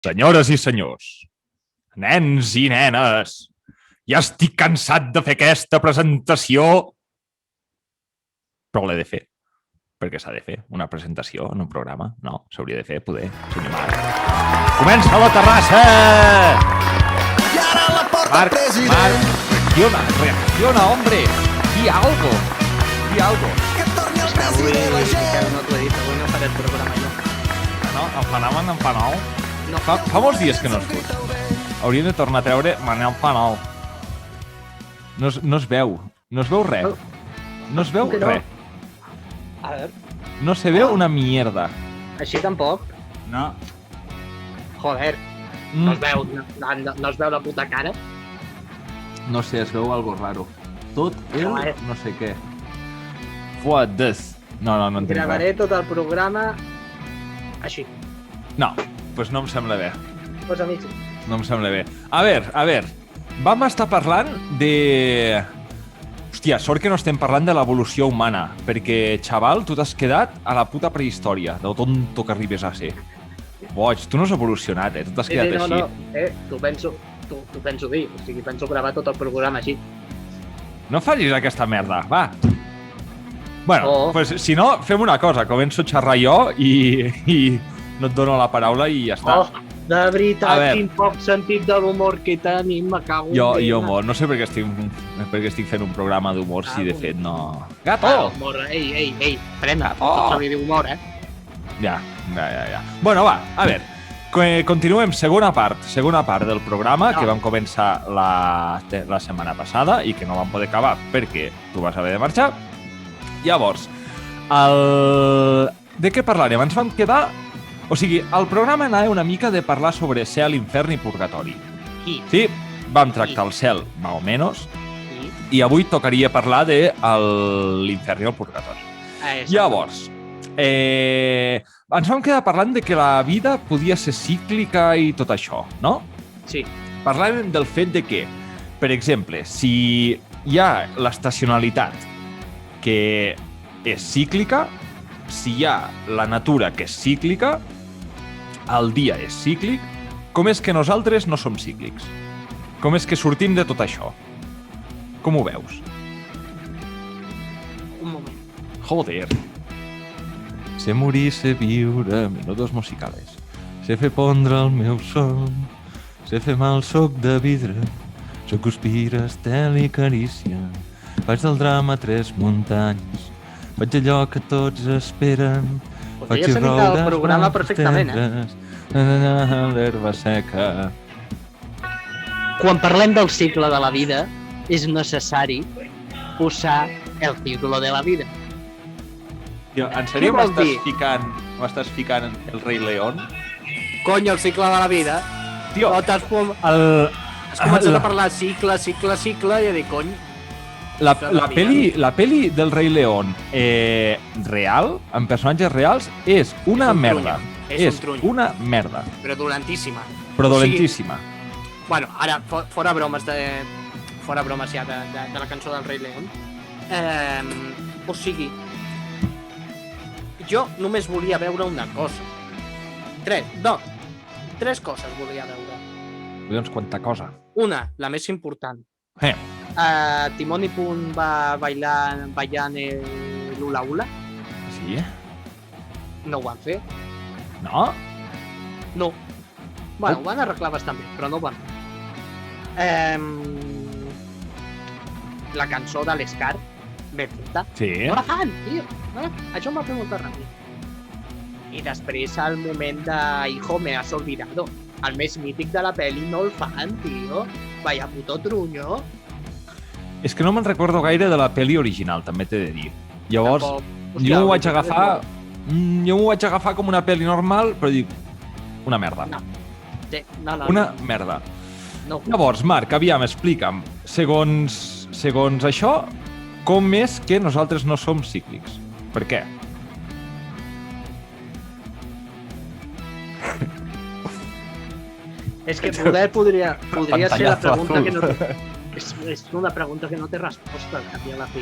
Senyores i senyors, nens i nenes, ja estic cansat de fer aquesta presentació, però l'he de fer, perquè s'ha de fer una presentació en un programa. No, s'hauria de fer, poder, senyor Marc. Comença la terrassa! Marc, reacciona, hombre! Di algo! Avui no t'ho he dit, avui no faré el programa jo. No, em fa nou. No. Fa molts dies que no es surt. Hauríem de tornar a treure Manel fa nou. No es veu res. No es veu Com que no? res. A veure, No se veu una mierda. així tampoc. No. Joder, no es veu, no es veu la puta cara. No sé, es veu algo raro. Tot el Joder. no sé què. What this? No entenc Gravaré res. tot el programa així. No, doncs no em sembla bé. Pues a mi sí. No em sembla bé. A veure, vam estar parlant de... Hòstia, sort que no estem parlant de l'evolució humana, perquè, xaval, tu t'has quedat a la puta prehistòria, de tonto que arribes a ser. Boig, tu no has evolucionat, Tu t'has quedat així. No, t'ho penso dir, o sigui, penso gravar tot el programa així. No facis aquesta merda, va. Bueno, pues, si no, fem una cosa. Començo a xerrar jo i no et dono la paraula i ja està. Oh, de A veritat, veure. quin poc sentit de l'humor que tenim, me cago en Jo Déu. humor, no sé per què estic fent un programa d'humor si de fet no... Oh, Gato! humor, ei, frena, Oh. tot se li diu humor, Ja. Bueno, va, a veure, continuem, segona part del programa que vam començar la setmana passada i que no vam poder acabar perquè tu vas haver de marxar. Llavors, de què parlarem? Ens vam quedar... O sigui, el programa anava una mica de parlar sobre cel, infern i purgatori. Sí, vam tractar el cel, más o menos, i avui tocaria parlar de l'infern i el purgatori. Llavors, ens vam quedar parlant de que la vida podia ser cíclica i tot això, no? Sí. Parlàvem del fet de que, per exemple, si hi ha l'estacionalitat que és cíclica, si hi ha la natura que és cíclica, el dia és cíclic, com és que nosaltres no som cíclics? Com és que sortim de tot això? Com ho veus? Un moment. Joder. Sé morir, sé viure, minutos musicales. Sé fer pondre el meu son, sé fer mal, soc de vidre, soc guspira, estel i carícia. Faig del drama 3 muntanyes, faig allò que tots esperen. Podria ser mica el programa perfectament, L'herba seca. Quan parlem del cicle de la vida, és necessari posar el cicle de la vida. Tio, en sèrio Què vol dir? m'estàs ficant en el Rei León? Cony, el cicle de la vida. Tio, No t'has començat a parlar cicle, i a dir, cony, La peli del Rei León real, amb personatges reals, és una merda. És un truny. Una merda. però dolentíssima. Però O sigui, dolentíssima. Bueno, ara, fora bromes ja de la cançó del Rei León. O sigui, jo només volia veure una cosa. Tres coses volia veure. Collons, quanta cosa. Una, la més important. Timon i Punt va ballant el hula hula. Sí? No ho van fer. No? No. Bueno, ho van arreglar bastant bé, però no ho van fer. La cançó de l'Scar, ben feta. Sí? No la fan, tio. No la fan. Això em va fer molta ràbia. I després el moment de Hijo, me has olvidado. El més mític de la pel·li no el fan, tio. Vaya puto trunyo. És que no me'n recordo gaire de la peli original, també t'he de dir. Llavors, Tampoc. jo m'ho vaig agafar... Jo m'ho vaig agafar com una peli normal, però dic... Una merda. No. Sí, no. Una merda. No. Llavors, Marc, aviam, explica'm, segons això, com és que nosaltres no som cíclics? Per què? És que podria ser la Pantallazo pregunta que no azul. té... És una pregunta que no té resposta, al cap i a la fi.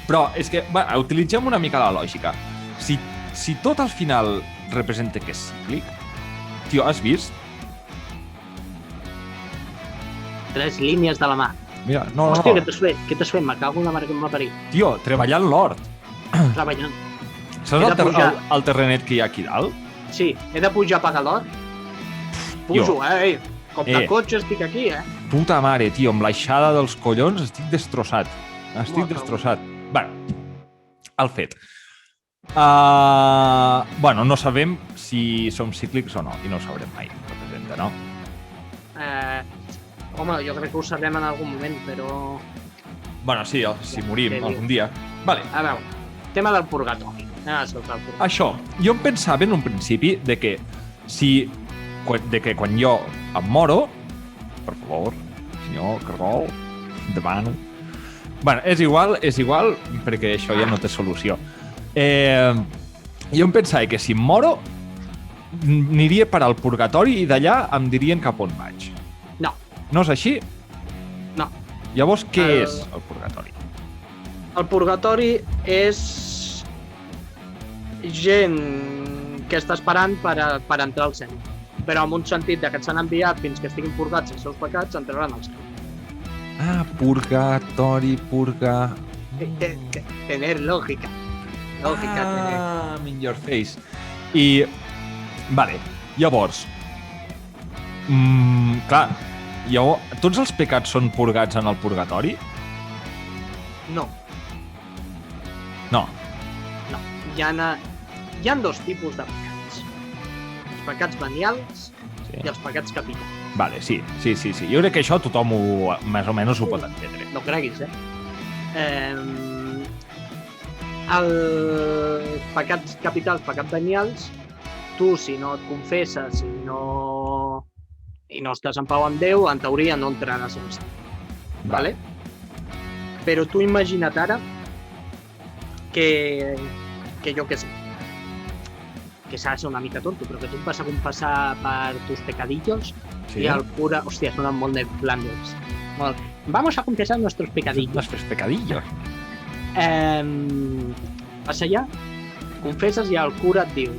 Però és que, va, utilitzem una mica la lògica. Si tot al final representa que és cíclic, Tio, has vist? 3 línies de la mà. Mira, no. Hòstia, què t'has fet? Què t'has fet? Me cago en la mare que m'ha parit. Tio, treballant l'hort. Treballant. Saps el terrenet que hi ha aquí dalt? Sí, he de pujar a pagar l'hort. Pujo, Com de cotxe estic aquí, Puta mare, tio, amb l'aixada dels collons estic destrossat. Destrossat. Bueno, el fet. Bueno, no sabem si som cíclics o no, i no ho sabrem mai, representa, no? Home, jo crec que ho sabrem en algun moment, però... Bueno, sí, si morim algun dia. Vale. A veure, tema del purgatori. Això, jo em pensava en un principi de que quan jo em moro, per favor, senyor Cargol, demano... Bueno, és igual, perquè això ja no té solució. Jo em pensava que si em moro, aniria per al purgatori i d'allà em dirien cap on vaig. No. No és així? No. Llavors, què és el purgatori? El purgatori és gent que està esperant per entrar al cel. Però en un sentit que ens han enviat fins que estiguin purgats els seus pecats, entraran al cel. Purgatori, Tener lògica. I'm in your face. I, vale, llavors, clar, tots els pecats són purgats en el purgatori? No. No. Hi ha 2 tipus de pecats. Els pecats venials i els pecats capitals. Vale, sí. Jo crec que això tothom més o menys ho pot entendre. No creguis, Els pecats capitals, pecats venials, tu, si no et confesses i no estàs en pau amb Déu, en teoria no entraràs al cel. Vale? Però tu imagina't ara que jo què sé, que s'ha de ser una mica tonto, però que tu em vas a confessar per tus pecadillos i el cura... Hòstia, suena molt de Flanders. Vamos a confesar nuestros pecadillos. Nuestros pecadillos. Vas allà, confesses i el cura et diu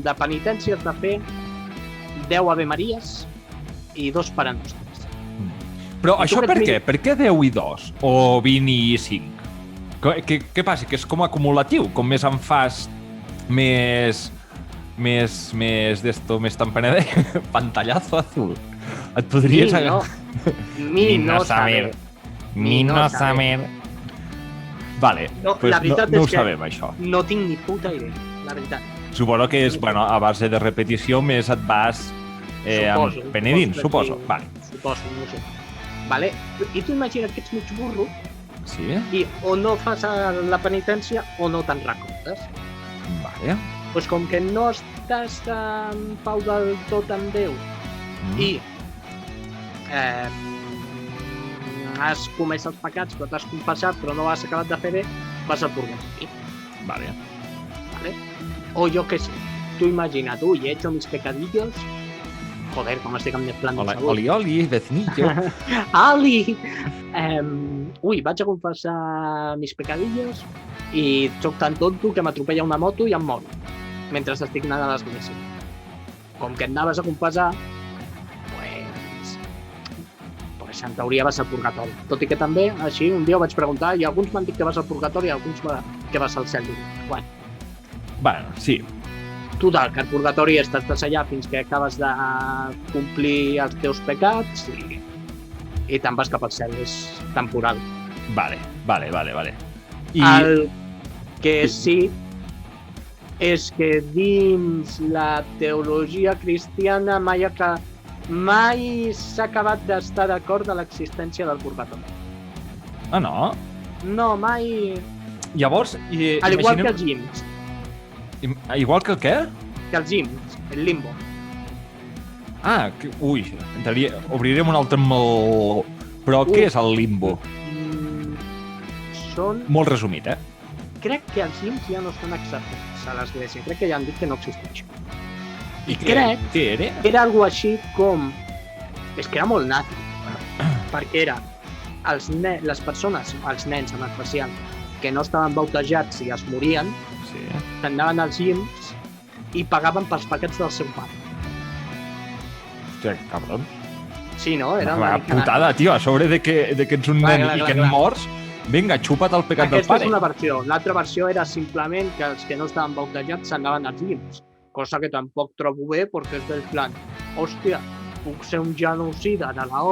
de penitència has de fer 10 Ave Maries i 2 Pare Nostres. Però això per què? Per què 10 i 2? O 20 i 5? Què passa? Que és com acumulatiu? Com més en fas, més te'n penedé? Pantallazo azul. Et podries... Mi no saber. Vale, pues no ho sabem, això. No tinc ni puta idea, la veritat. Suposo que és, a base de repetició, més et vas penedint, suposo. Vale. Suposo, no ho sé. Vale? I tu imagina't que ets mig burro i o no fas la penitència o no te'n recordes. Vale. Doncs com que no estàs en pau del tot amb Déu i has comès els pecats, però t'has confessat, però no has acabat de fer bé, vas al purgatori. Vale. O jo què sé, tu imagina't, he hecho mis pecadillos. Joder, com estic amb Netflix. Oli, vecinillo. Ali! Vaig a confessar mis pecadillos i soc tan tonto que m'atropella una moto i em moro mentre estic anant a l'església. Com que et anaves a confessar, pues en teoria vas al purgatori. Tot i que també, així, un dia ho vaig preguntar i alguns m'han dit que vas al purgatori i alguns que vas al cel. Bueno, sí. Total, que al purgatori estàs allà fins que acabes de complir els teus pecats i te'n vas cap al cel, és temporal. Vale. El que sí és que dins la teologia cristiana mai s'ha acabat d'estar d'acord de l'existència del purgatori. Ah, no? No, mai... Llavors... Al igual que els llims. Igual que el què? Que els llims, el limbo. Obrirem un altre meló. Però què és el limbo? Són... Molt resumit, Crec que els llims ja no estan acceptats a l'església. Crec que ja han dit que no existeix. I crec que era algo així com... És que era molt nazi. Perquè era les persones, els nens en especial, que no estaven bautejats i es morien, s'anaven als llims i pagaven pels pecats del seu pare. Hòstia, que cabron. Sí, no? Era Una putada, tio, a sobre de que ets un nen i que et mors, vinga, xupa't el pecat del pare. Aquesta és una versió. L'altra versió era simplement que els que no estaven bautejats s'anaven als llims, cosa que tampoc trobo bé, perquè és del plan, hòstia, puc ser un genocida de la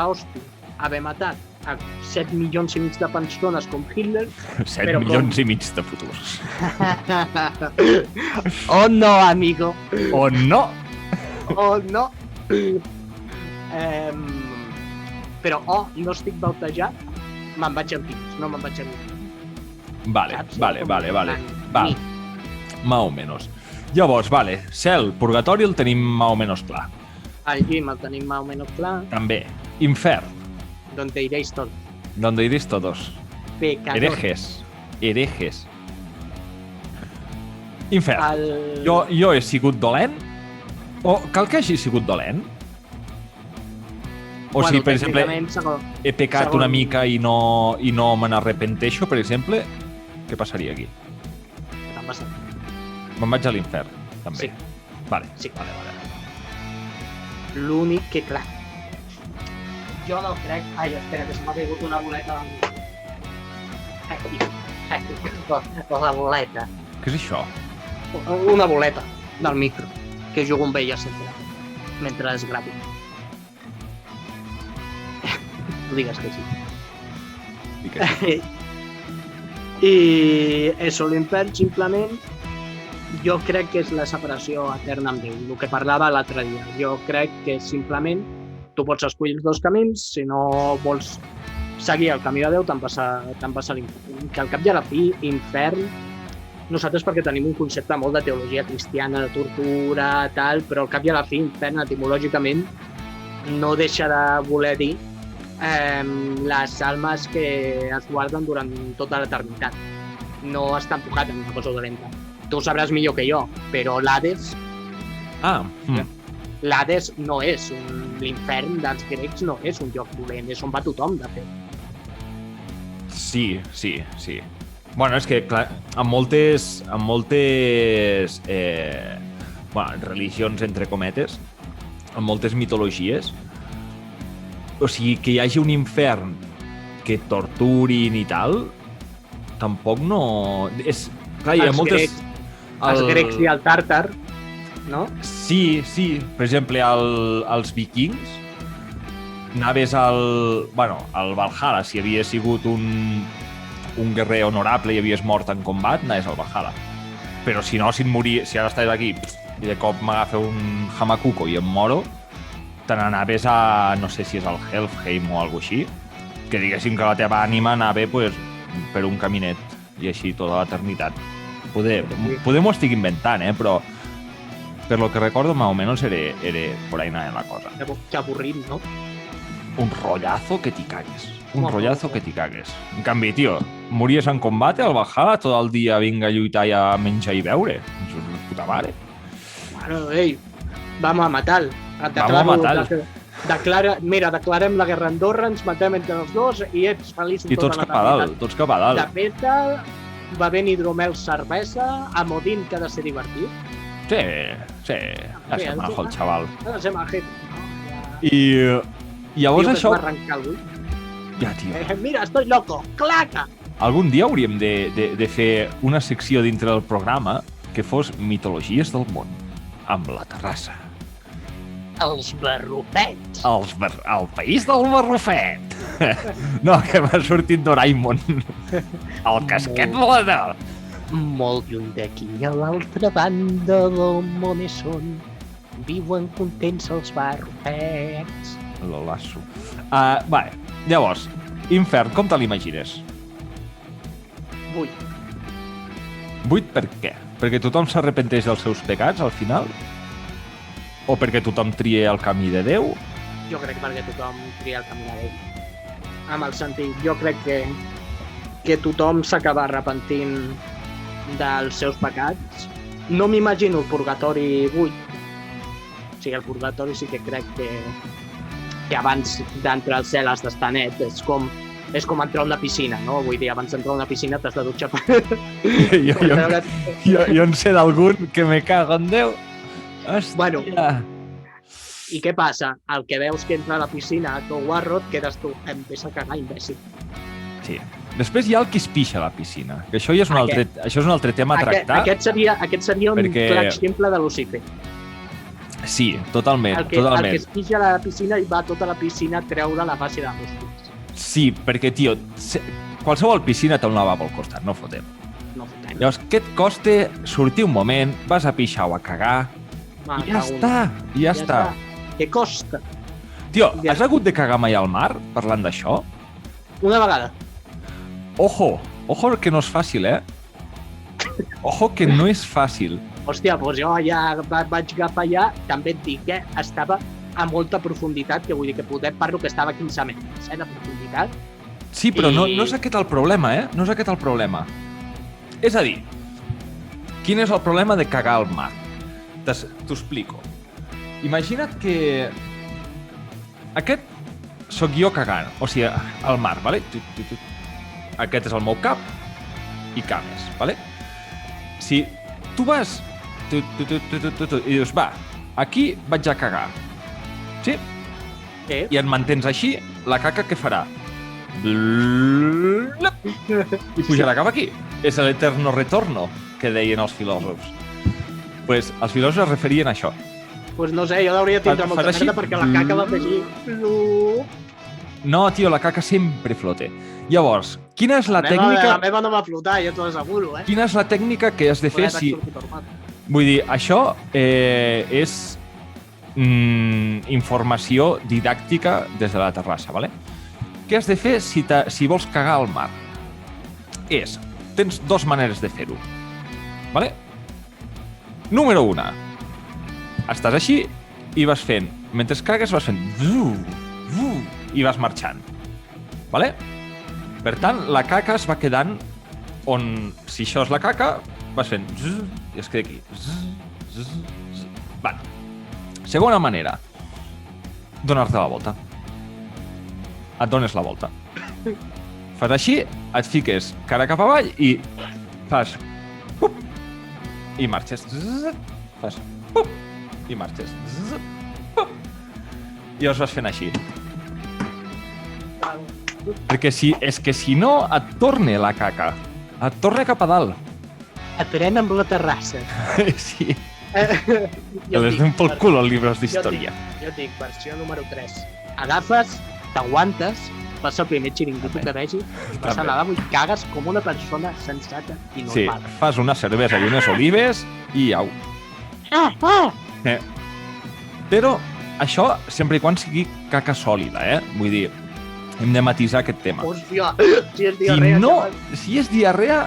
hòstia, haver matat a 7 milions i mig de persones com Hitler. 7 milions i mig de futurs. Oh no, amigo. O no! Oh no. Però, no estic bautejat, me'n vaig amb dins, no me'n vaig amb dins. Vale. Va, más o menos. Llavors, vale, cel, purgatori el tenim más o menos clar. El llim el tenim más o menos clar. També. Infern. Donde iréis todos. Donde iréis todos. Pecadores. Herejes. Infern. Jo he sigut dolent? O cal que hagi sigut dolent? O si, per exemple, he pecat una mica i no me n'arrepenteixo, per exemple, què passaria aquí? Me'n vaig a l'infern, també. Sí. Vale. Sí. Vale. L'únic que, clar, jo no crec... Ai, espera, que se m'ha caigut una boleta del micro. La boleta. Què és això? Una boleta del micro, que jugo amb ella sempre, mentre es gravi. No digues que sí. I eso, l'infern, simplement, jo crec que és la separació eterna amb Déu, el que parlava l'altre dia. Jo crec que simplement tu pots escollir els dos camins, si no vols seguir el camí de Déu, te'n vas a l'infern. Que al cap i a la fi, infern, nosaltres perquè tenim un concepte molt de teologia cristiana, de tortura, tal, però al cap i a la fi, infern, etimològicament, no deixa de voler dir les almes que es guarden durant tota l'eternitat. No està enfocat en una cosa dolenta. Tu ho sabràs millor que jo, però l'Hades... L'Hades no és l'infern dels grecs, no és un lloc dolent, és on va tothom, de fet. Sí. Bueno, és que, clar, en moltes religions, entre cometes, en moltes mitologies, o sigui, que hi hagi un infern que torturin i tal, tampoc no... Clar, hi ha moltes... Els grecs i el tàrtar, no? Sí. Per exemple, als vikings, anaves al Valhalla, si havies sigut un guerrer honorable i havies mort en combat, anaves al Valhalla. Però si no, si ara estàs aquí i de cop m'agafa un Hamakuko i em moro, te n'anaves a, no sé si és al Helfheim o alguna així, que diguéssim que la teva ànima anava per un caminet i així tota l'eternitat. Poder m'ho estic inventant, però per lo que recordo, más o menos, era por ahí nada la cosa. Que avorrit, no? Un rollazo que t'hi cagues. Que t'hi cagues. En canvi, tio, mories en combate al Valhalla, tot el dia vinga a lluitar i a menjar i beure. Això és puta mare. Bueno, vamos a matar. Declarem la guerra a Andorra, ens matem entre els dos i ets feliç i tots cap a dalt, De fet, bevent hidromel, cervesa, a modín que ha de ser divertit. Sí, ja se majo el xaval. Ha de ser majete. I llavors això... Ja, tio. Mira, estoy loco, claca! Algun dia hauríem de fer una secció dintre del programa que fos mitologies del món, amb la Terrassa. Els barrufets. El país del barrufet. No, que m'ha sortit Doraemon. El casquet volador. Molt lluny d'aquí, a l'altra banda del món són. Viuen contents els barrufets. Lo lasso. Vale, llavors, infern, com te l'imagines? 8. 8 per què? Perquè tothom s'arrepenteix dels seus pecats al final? O perquè tothom tria el camí de Déu? Jo crec perquè tothom tria el camí de Déu. Amb el sentit, jo crec que tothom s'acaba arrepentint dels seus pecats. No m'imagino el purgatori 8. O sigui, el purgatori sí que crec que abans d'entrar al cel has d'estar net. És com entrar a una piscina, no? Vull dir, abans d'entrar a una piscina t'has de dutxar. Jo en sé d'algun que me cago en Déu Hòstia. Bueno. I què passa? El que veus que entra a la piscina, tot guarro, et quedes tu, em ves a cagar, imbècil. Sí. Després hi ha el que es pixa a la piscina, que això ja és un altre tema a tractar. Aquest seria un clar exemple de Lucifer. Sí, totalment. El que es pixa a la piscina i va a tota la piscina a treure la base de músculs. Sí, perquè, tio, qualsevol piscina té un lavabo al costat, no fotem. Llavors, què et costa sortir un moment, vas a pixar o a cagar, i ja està. Què costa? Tio, has hagut de cagar mai al mar, parlant d'això? Una vegada. Ojo que no és fàcil, Ojo que no és fàcil. Hòstia, doncs jo ja vaig agafar allà, també et dic que estava a molta profunditat, que vull dir que poder parlo que estava a 15 metres, de profunditat. Sí, però no és aquest el problema, No és aquest el problema. És a dir, quin és el problema de cagar al mar? T'ho explico. Imagina't que aquest sóc jo cagant, o sigui, al mar, vale? Aquest és el meu cap i cames, vale? Si tu vas i dius, va, aquí vaig a cagar, sí? I et mantens així, la caca què farà? I pujarà cap aquí. És l'eterno retorno que deien els filòsofs. Pues els filòsofs es referien a això. Pues no sé, jo l'hauria de tindre molta merda perquè la caca va fer així. No, tio, la caca sempre flote. Llavors, quina és la tècnica... La meva no va flotar, jo t'ho asseguro, Quina és la tècnica que has de fer si... Vull dir, això és informació didàctica des de la terrassa, vale? Què has de fer si vols cagar al mar? Tens dues maneres de fer-ho, vale? Número 1. Estàs així i vas fent, mentre cagues vas fent i vas marxant, vale? Per tant, la caca es va quedant on, si això és la caca, vas fent i es queda aquí. Vale. Segona manera, donar-te la volta. Et dones la volta. Fas així, et fiques cara cap avall i fas pup, i marxes. Fas pup, i marxes. Pup, i llavors vas fent així. Perquè és que si no et torna la caca, et torna cap a dalt. Et pren amb la terrassa. Sí. Les donem pel cul als llibres d'història. Jo et dic, versió número 3. Agafes, t'aguantes, vas al primer xiringuito que vegis, vas al lavabo i cagues com una persona sensata i normal. Sí, fas una cervesa i unes olives i au. Però això sempre i quan sigui caca sòlida, Vull dir, hem de matisar aquest tema. Hòstia, si és diarrea... Si és diarrea,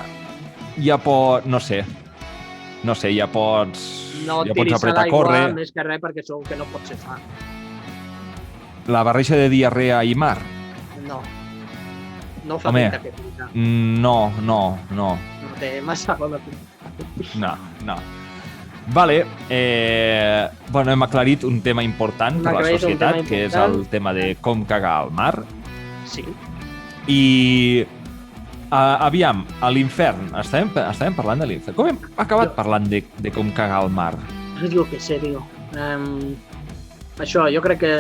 ja pot... No sé, ja pots... No ja tiris pots a apretar, l'aigua córrer. més que res perquè segur que no pot ser fa. La barreja de diarrea i mar? No. No fa pinta que pinta. No. No té massa bona pinta. No. Vale, bueno, hem aclarit un tema important per la societat, que és el tema de com cagar al mar. Sí. I aviam, a l'infern, estàvem parlant de l'infern. Com hem acabat parlant de com cagar al mar? Jo què sé, tio. Això, jo crec que...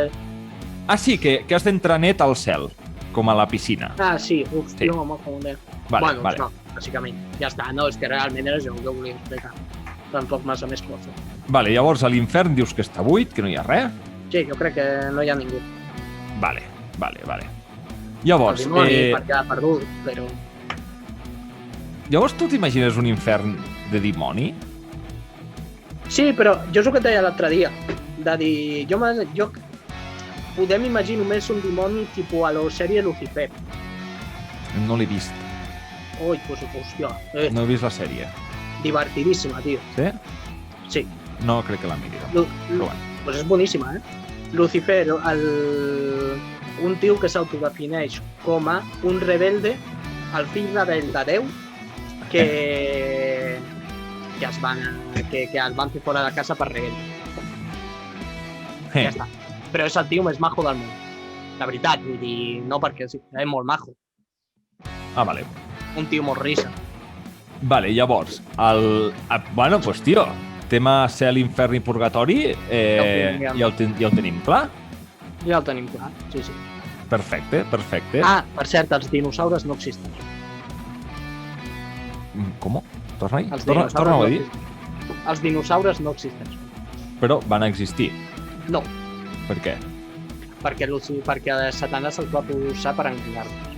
Ah, sí, que has d'entrar net al cel, com a la piscina. Ah, sí, hòstia, m'ho confondé. Vale. No, bàsicament. Ja està, no, és que realment era això que volia explicar. Tampoc massa més cosa. Vale, llavors a l'infern dius que està buit, que no hi ha res? Sí, jo crec que no hi ha ningú. Vale. Llavors... El dimoni perquè ha perdut, però... Llavors tu t'imagines un infern de dimoni? Sí, però jo és el que et deia l'altre dia. De dir, jo podem imaginar només un dimoni tipus a la sèrie Lucifer. No l'he vist. Ui, pues, hòstia. No he vist la sèrie. Divertidíssima, tio. Sí? Sí. No crec que la miri. Però bueno. Pues és boníssima, Lucifer, un tio que s'autodefineix com a un rebelde, el fill rebel de Déu, que es van fer fora de casa per rebelde. Ja està. Però és el tio més majo del món. La veritat, vull dir, no perquè sí, és molt majo. Ah, vale. Un tio molt risa. Vale, llavors, bueno, pues tio, tema cel, infern i purgatori, ja ho tenim clar? Ja el tenim clar, sí. Perfecte. Ah, per cert, els dinosaures no existeixen. Com? Torna-hi? Els Torna-ho a dir. Els dinosaures no existeixen. Però van existir. No, Per què? perquè Satanàs els va posar per enganyar-nos.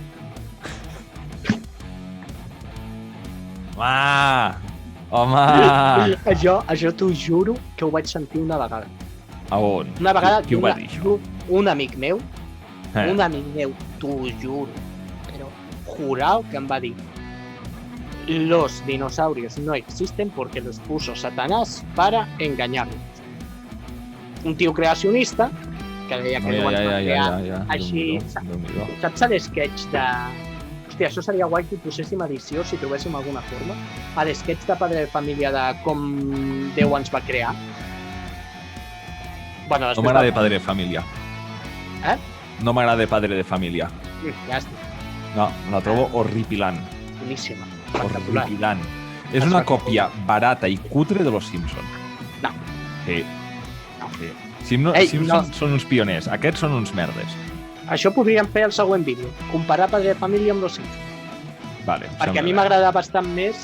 Home! Això t'ho juro que ho vaig sentir una vegada. A on? Una vegada Qui ho va dir, això? un amic meu, t'ho juro, però jurado que em va dir: los dinosaurios no existen porque los puso Satanás para engañarnos. Un tio creacionista que deia que no ens va crear així. Saps l'esquetx de... Hòstia, això seria guai que ho poséssim a edició si trobéssim alguna forma. A l'esquetx de Padre de Família de com Déu ens va crear. Bueno, no m'agrada Padre de Família. No m'agrada Padre de Família. Ja estic. No, la trobo horripilant. Boníssima. Horripilant. És una còpia barata i cutre de Los Simpsons. No. Sí. Simpsons són uns pioners. Aquests són uns merdes. Això podríem fer el següent vídeo. Comparar Padre de Família amb Los Simpsons. Vale. Perquè a mi m'agrada bastant més...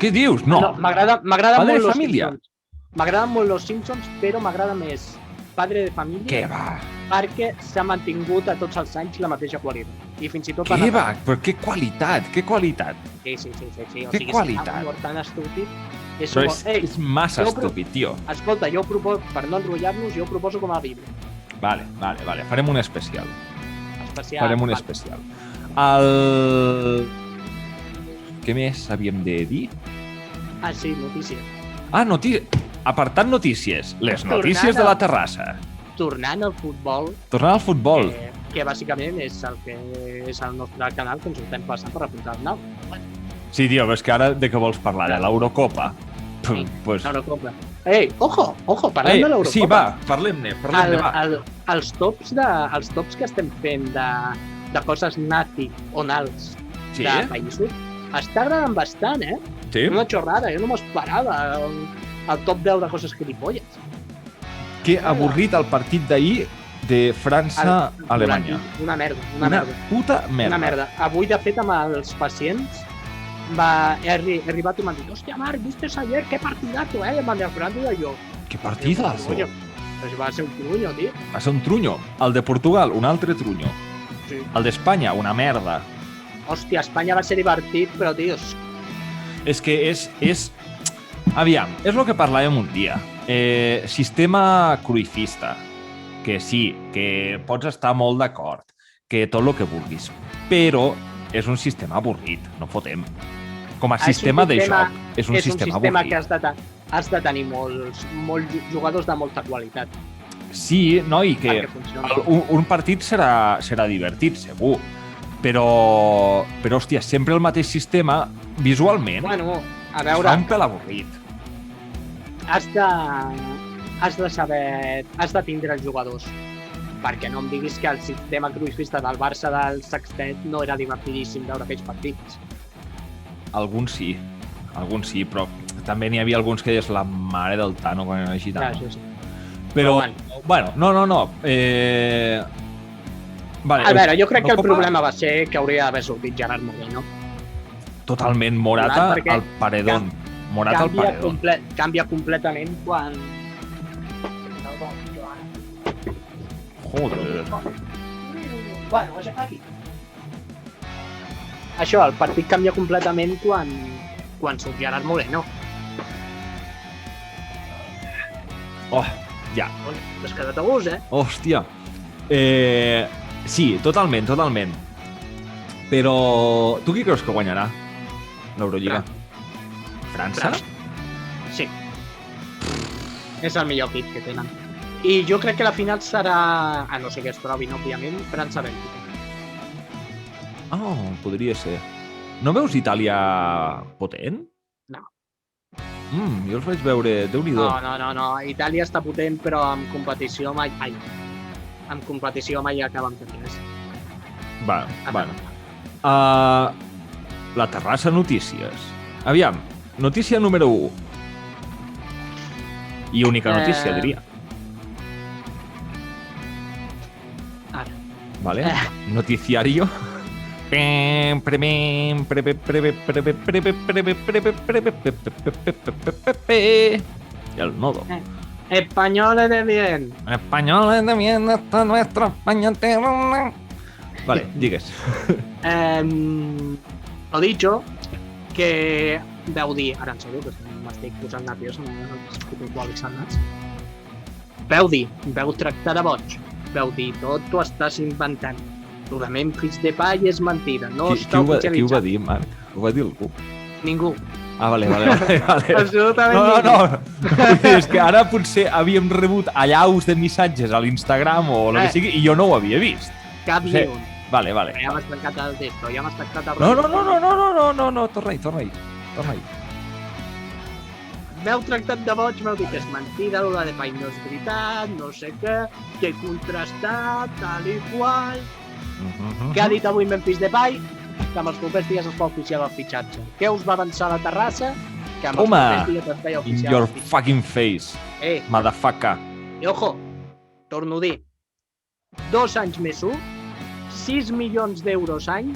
Què dius? No. M'agrada molt Los Família. Simpsons. M'agraden molt Los Simpsons, però m'agrada més Padre de Família. Què va? Perquè s'ha mantingut a tots els anys la mateixa qualitat. I fins i tot... Què va? Però que qualitat, que qualitat. Sí. Que qualitat. És tan estúpid. Però és massa estúpid, tio. Escolta, jo proposo, per no enrotllar-nos, jo proposo com a Bíblia. Vale. Farem un especial. Farem un especial. Què més havíem de dir? Ah, sí, notícies. Apartat notícies. Les notícies de la terrassa. Tornant al futbol. Que bàsicament és el nostre canal que ens ho estem passant per apuntar el nou. Sí, tio, però és que ara de què vols parlar? De l'Eurocopa? Pues... L'Eurocopa. Ei, ojo, parlem de l'Eurocopa. Sí, va, parlem-ne, va. Els tops que estem fent de coses nazi o nals de països està agradant bastant, eh? Sí? Una xorrada, jo no m'ho esperava. El top 10 de coses gilipolles. Que avorrit el partit d'ahir de França-Alemanya. Una merda. Puta merda. Una merda. Avui, de fet, amb els pacients he arribat i m'han dit: hòstia, Marc, ¿viste ayer? Qué partidazo, eh? Em van dir, Fernando i jo. Que partidazo. Però va ser un trunyo, tio. Va ser un trunyo. El de Portugal, un altre trunyo. Sí. El d'Espanya, una merda. Hòstia, Espanya va ser divertit, però, tio... És que és... Aviam, és el que parlàvem un dia. Sistema cruifista. Que sí, que pots estar molt d'acord, que tot el que vulguis, però és un sistema avorrit, no fotem. Com a sistema de joc, és un sistema avorrit. És un sistema que has de tenir molts jugadors de molta qualitat. Sí, no, i que un partit serà divertit, segur, però, hòstia, sempre el mateix sistema, visualment, bueno, a veure, fa un pèl avorrit. Has de tindre els jugadors, perquè no em diguis que el sistema cruifista del Barça del Sextet no era divertidíssim veure aquells partits. Alguns sí, però també n'hi havia alguns que deies la mare del Tano quan era gitano. Ja, sí. Però, bueno, no. Vale, a veure, jo crec que el problema va ser que hauria d'haver sortit Gerard Moreno. Totalment, Morata al paredón. Canvia completament quan... Joder. Bueno, aquí. Això, el partit canvia completament quan surt Gerard Moreno. Oh, ja. T'has quedat a gust, eh? Hòstia. Sí, totalment. Però tu qui creus que guanyarà l'Eurolliga? França? Sí. És el millor equip que tenen. I jo crec que la final serà, a no ser que es trobin, òbviament, França-Bèlgica. Podria ser. No veus Itàlia potent? No. Jo els vaig veure, Déu-n'hi-do. No. Itàlia està potent, però en competició mai acaben fent res. Bueno. La Terrassa Notícies. Aviam, notícia número 1. I única notícia, diria. Ara. Vale? Noticiario. El nodo. Españoles de bien. Españoles de bien, hasta nuestra España entera. Vale, digues. Lo dicho, que veu dir, ara en sèrio, que m'estic posant nerviós, no estic actualitzant-les. Veu dir, veu tractar de boig, veu dir, tot t'ho estàs inventant. Lo de Memphis Depay és mentida, no està oficialitzat. Qui ho va dir, Marc? Ho va dir algú? Ningú. Ah, vale. Absolutament ningú. No. És que ara potser havíem rebut allaus de missatges a l'Instagram o el que sigui i jo no ho havia vist. Cap ni un. Vale. Ja m'has tancat el texto, ja m'has tancat el... No, torna-hi. M'heu tractat de boig, m'heu dit que és mentida, lo de Depay no és veritat, no sé què, que he contrastat, tal i qual... Què ha dit avui Memphis Depay? Que amb els propers dies es fa oficial el fitxatge. Què us va avançar a la terrassa? Que amb els propers dies es feia oficial in your el fitxatge. fucking face, motherfucker. I ojo, torno a dir, 2 anys més 1, 6 milions d'euros any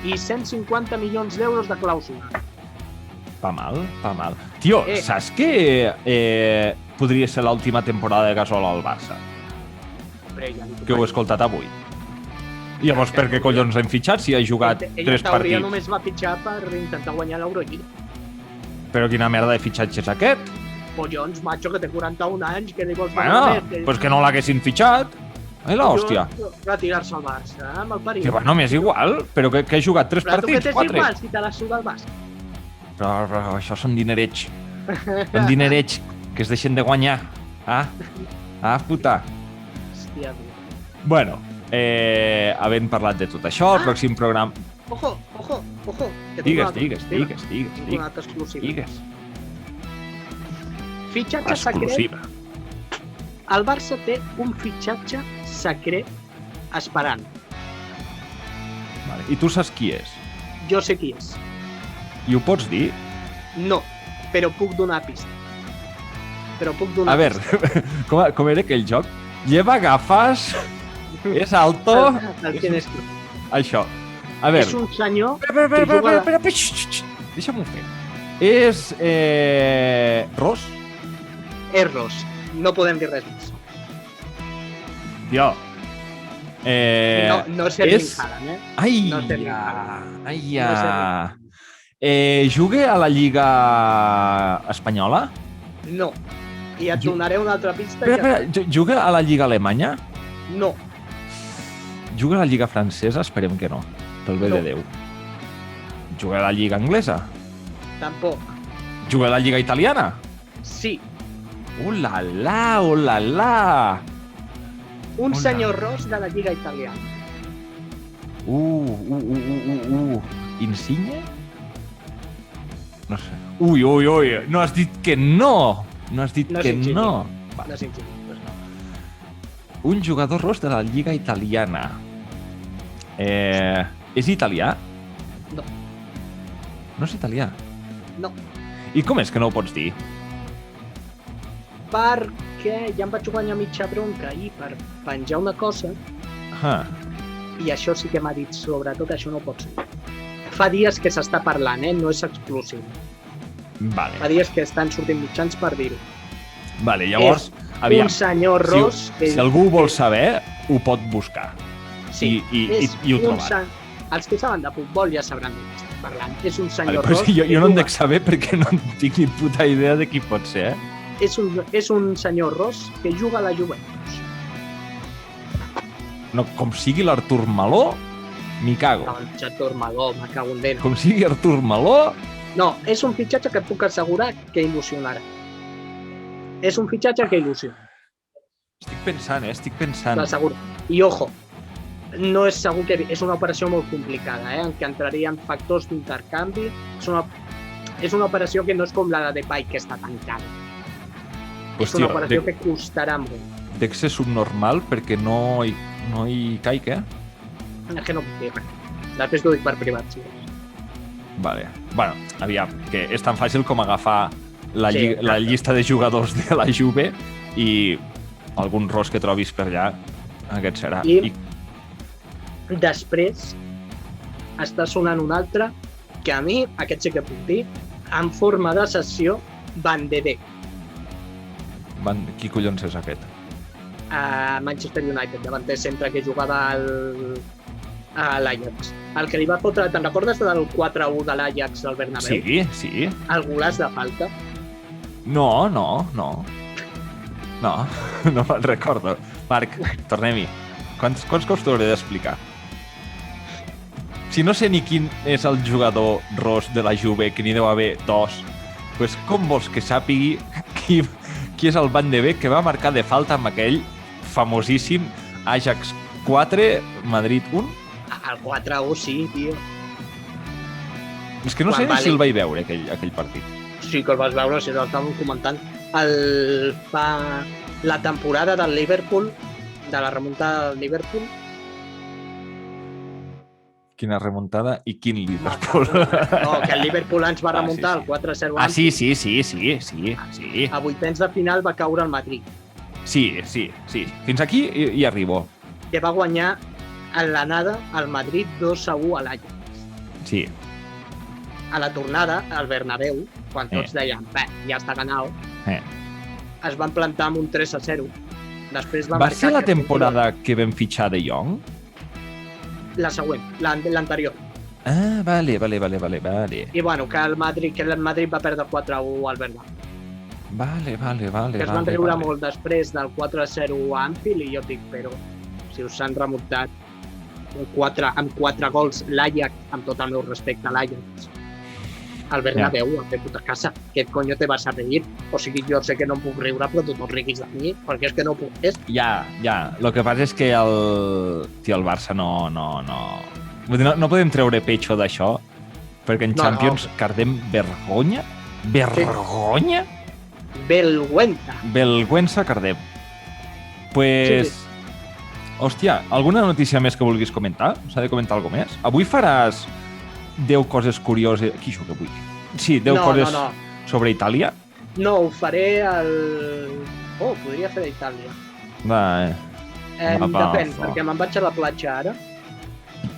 i 150 milions d'euros de clàusula. Pa mal. Tio, saps que podria ser l'última temporada de Gasol al Barça? Que ho he escoltat avui. I llavors per què collons l'hem fitxat si ha jugat 3 partits? Ella teoria només va fitxar per intentar guanyar l'Eurolliga. Però quina merda de fitxatge és aquest? Collons, macho, que té 41 anys, que li vols bueno, pues que no l'haguessin fitxat. Ai, l'hòstia. Retirar-se al Barça, amb el perill. Que bueno, m'és igual, però que ha jugat 3 partits, 4. Però tu que t'és igual si te la suda el Barça. Però això són dinerets. Són dinerets que es deixen de guanyar. Ah, puta. Hòstia, bueno, havent parlat de tot això, el pròxim programa... Ojo. Digues. Una altra exclusiva. Fitxatge secret. El Barça té un fitxatge secret esperant. Vale. I tu saps qui és? Jo sé qui és. I ho pots dir? No, però puc donar pista. A veure, com era aquell joc? Lleva gafes, és alto... El tienes tu. Això. A veure... És un senyor... Espera, deixa'm-ho fer. És... Ros? És Ros. No podem dir res més. Tio. No sé Haaland, Ai, no sé ja. Juga a la Lliga Espanyola? No. I et donaré una altra pista. Espera, juga a la Lliga Alemanya? No. Juga a la Lliga Francesa? Esperem que no, pel bé de Déu. Juga a la Lliga Anglesa? Tampoc. Juga a la Lliga Italiana? Sí. Ulala! Un senyor ros de la Lliga Italiana. Insigne? No sé. Ui, no has dit que no! No has dit que no. No és Insigne. Un jugador ros de la Lliga Italiana. És italià? No. No és italià? No. I com és que no ho pots dir? Perquè ja em vaig guanyar mitja bronca ahir per penjar una cosa i això sí que m'ha dit, sobretot això no pot ser. Fa dies que s'està parlant, no és exclusiu. Vale. Fa dies que estan sortint mitjans per dir-ho. Vale, llavors, aviam, un senyor ros... Si algú vol saber, ho pot buscar. Sí, i ho trobarà. Els que saben de futbol ja sabran de què estic parlant. És un senyor ros... Jo no en dec saber perquè no tinc ni puta idea de qui pot ser, És un senyor ros que juga a la Juventus. No, com sigui l'Artur Maló, m'hi cago. No, Artur Maló, me cago en Déu. Com sigui Artur Maló... No, és un fitxatge que et puc assegurar que il·lusionarà. És un fitxatge que il·lusiona. Estic pensant. T'asseguro. I ojo, no és segur que... És una operació molt complicada, en què entrarien factors d'intercanvi. És una operació que no és com la de Depay, que està tancada. És una operació que costarà molt. Dec ser subnormal perquè no hi caic, És que no puc dir res. Després t'ho dic per privat, si vols. Vale. Bueno, aviam, que és tan fàcil com agafar la llista de jugadors de la Juve i algun ros que trobis per allà, aquest serà. I després està sonant un altre que a mi, aquest sí que puc dir, en forma de sessió, Van de Beek. Qui collons és aquest? A Manchester United, davanter centre que jugava a l'Ajax. El que li va fotre, te'n recordes del 4-1 de l'Ajax al Bernabéu? Sí. El golaç de falta? No me'n recordo. Marc, tornem-hi. Quants cops t'ho hauré d'explicar? Si no sé ni quin és el jugador ros de la Juve, que n'hi deu haver dos, pues com vols que sàpigui qui és el Van de Beek que va marcar de falta amb aquell famosíssim Ajax 4, Madrid 1? El 4-1 sí, tio. És que no sé si el vaig veure, aquell partit. Sí que el vas veure, si l'estàvem comentant. La temporada del Liverpool, de la remuntada del Liverpool. Quina remuntada i quin Liverpool. No, que el Liverpool ens va remuntar el 4-0. Sí. A vuitens de final va caure el Madrid. Sí. Fins aquí hi arribo. Que va guanyar en l'anada al Madrid 2-1 a l'Ajax. Sí. A la tornada, al Bernabéu, quan tots deien, ja està ganat, es van plantar amb un 3-0. Després va ser la temporada que vam fitxar de Jong? La següent, l'anterior. Ah, vale. I bueno, que el Madrid va perdre 4-1 al Bernabéu. Vale. Que es van riure molt després del 4-0 a Anfield i jo dic, però si us han remuntat amb 4 gols l'Ajax, amb tot el meu respecte a l'Ajax, al Bernabéu, a fer puta casa, què coño te vas a reír? O sigui, jo sé que no em puc riure, però tu no riguis de mi, perquè és que no puc. Ja. Lo que passa és que el Barça no... Vull dir, no podem treure pecho d'això, perquè en Champions cardem vergonya. Vergonya? Vergüenza cardem. Pues... Sí. Hòstia, alguna notícia més que vulguis comentar? S'ha de comentar alguna més? Avui faràs 10 coses curioses... Qui és que vull? Sí, 10 coses sobre Itàlia? No, ho faré podria fer d'Itàlia. Depèn, perquè me'n vaig a la platja ara.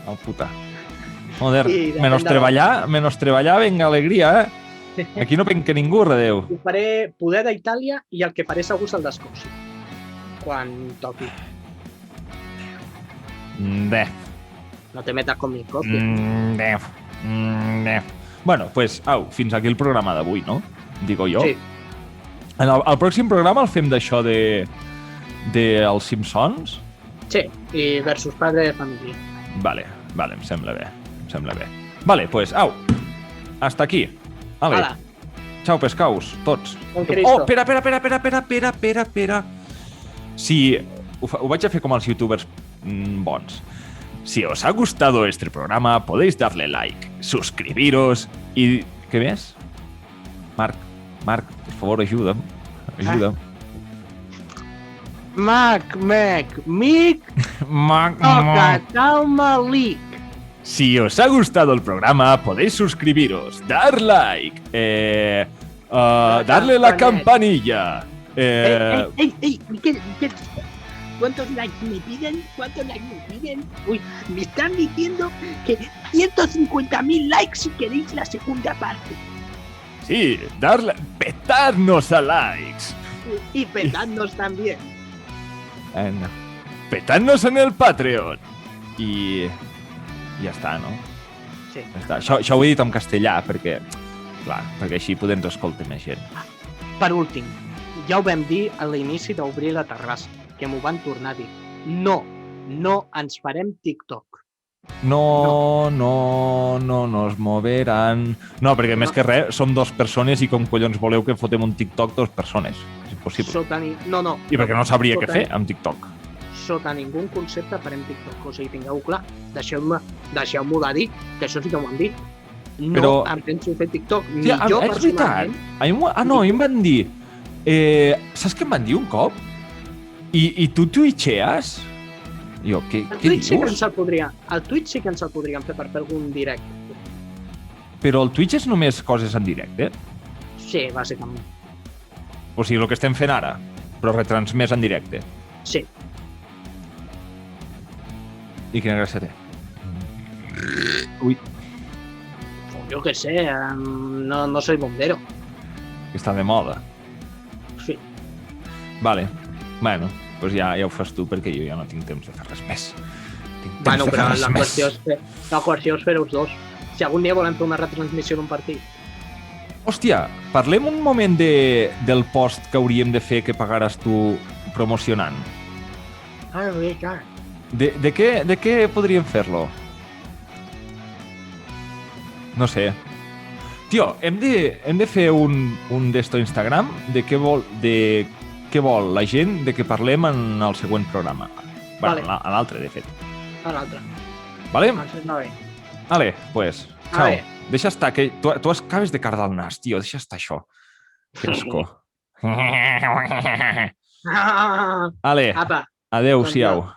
Oh, puta. Joder, menos treballar, venga alegria, Aquí no penca ningú, redeu. Ho faré poder d'Itàlia i el que faré segur és el d'Escòcia. Quan toqui. No te metas con mi copia. Bueno, pues, fins aquí el programa d'avui, no? Digo jo. Sí. El pròxim programa el fem d'això de els Simpsons? Sí, i versus Padre de Família. Vale, em sembla bé. Vale, pues, hasta aquí. Ale. Ciao, pescaus, tots. Oh, espera. Si ho vaig a fer com els youtubers bons. Si os ha gustado este programa, podéis darle like, suscribiros y... ¿Qué més? Marc, por favor, ayúdame. Malik. Si os ha gustado el programa, podéis suscribiros, dar like, darle la campanilla. Miquel. ¿Cuántos likes me piden? Uy, me están diciendo que 150.000 likes si queréis la segunda parte. Sí, petadnos a likes. Y petadnos también. Petadnos en el Patreon. I ja està, no? Sí. Ja està. Això ho he dit en castellà perquè així podem escoltar més gent. Per últim, ja ho vam dir a l'inici d'obrir la terrassa, que m'ho van tornar a dir. No ens farem TikTok. No nos moveran. No, perquè més que res, som 2 persones i com collons voleu que fotem un TikTok 2 persones? És impossible. I perquè no sabria què fer amb TikTok. Sota ningú concepte farem TikTok. O sigui, tingueu clar, deixeu-m'ho de dir, que això sí que m'ho han dit. No em penso fer TikTok, ni jo personalment. No, em van dir... Saps què em van dir un cop? I tu twitchees? Jo, què dius? El Twitch sí que ens el podríem fer per fer algun directe. Però el Twitch és només coses en directe? Sí, bàsicament. O sigui, el que estem fent ara, però retransmès en directe. Sí. I quina gràcia té? Ui, Yo qué sé, no soy bombero. que està de moda. Sí. Vale. Bueno, doncs ja ho fas tu, perquè jo ja no tinc temps de fer res més. Bueno, però la qüestió és fer els dos. Si algun dia volem fer una retransmissió d'un partit. Hòstia, parlem un moment del post que hauríem de fer que pagaràs tu promocionant. Ah, bé, clar. De què podríem fer-lo? No sé. Tio, hem de fer un d'esto Instagram de què vol la gent de què parlem en el següent programa. Bueno, Vale. a l'altre, de fet. A l'altre. Vale? Doncs no bé. Vale, pues, ciao. Vale. Deixa estar, que tu acabes de cardar el nas, tio. Deixa estar això. Que asco. Ah, Vale, apa. adeu-siau.